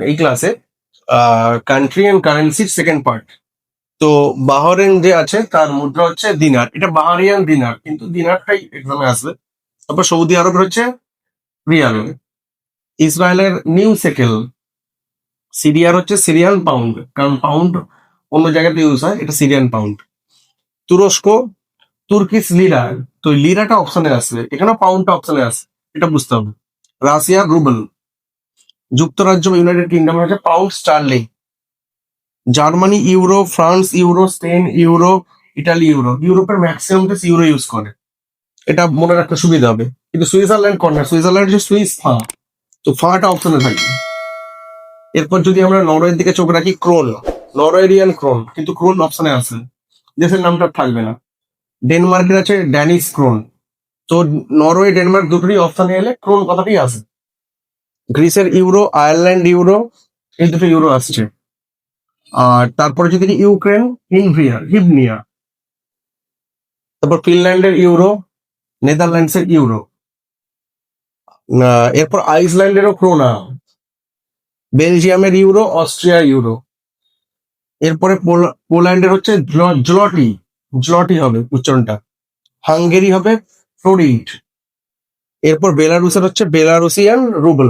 এই ক্লাসে country and কারেন্সির second part. তো বাহরেন যে আছে তার মুদ্রা হচ্ছে দিনার, এটা বাহারিয়ান দিনার, কিন্তু দিনারটাই এক্সামে আসবে। তারপর সৌদি আরবের হচ্ছে রিয়াল, ইসরায়েলের নিউ সেকেল, সিরিয়ার হচ্ছে সিরিয়ান পাউন্ড, কারণ পাউন্ড অন্য জায়গাতে ইউজ হয়, এটা সিরিয়ান পাউন্ড। তুরস্ক তুর্কিশ লিরা, তো লিরাটা অপশনে আসবে, এখানে পাউন্ডটা অপশনে আসবে, এটা বুঝতে হবে। রাশিয়ার রুবেল, যুক্তরাজ্য বা ইউনাইটেড কিংডম হচ্ছে pound sterling, Germany euro, France euro, Spain euro, Italy euro. ইউরোপের ম্যাক্সিমাম দেশ ইউরো ইউজ করে, এটা মনে রাখতে সুবিধা হবে। কিন্তু সুইজারল্যান্ড কোন না, সুইজারল্যান্ড হচ্ছে সুইস ফা, তো ফাটা অপশনে থাকবে। এরপর যদি আমরা নরওয়ের দিকে চোখ রাখি, ক্রোন, নরওয়েরিয়ান ক্রোন, কিন্তু ক্রোন অপশনে আছে, দেশের নামটা থাকবে না। ডেনমার্কের আছে ড্যানিশ ক্রোন, তো নরওয়ে ডেনমার্ক দুটোরই অপশনে এলে ক্রোন কথাটি আসে। গ্রিসের ইউরো, আয়ারল্যান্ড ইউরো, এই দুটো ইউরো আসছে। আর তারপরে যদি ইউক্রেন হিবনিয়া, তারপর ফিনল্যান্ডের ইউরো, নেদারল্যান্ডসের ইউরো, এরপর আইসল্যান্ডেরও ক্রোনা, বেলজিয়ামের ইউরো, অস্ট্রিয়ার ইউরো। এরপরে পোল্যান্ডের হচ্ছে জলটি, জলটি হবে উচ্চারণটা, হাঙ্গেরি হবে ফ্লোরিড। এরপর বেলারুসের হচ্ছে বেলারুসিয়ান রুবল,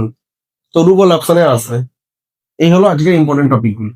তো রুবল অপশনে আসবে। এই হলো আজকের ইম্পর্টেন্ট টপিকগুলো।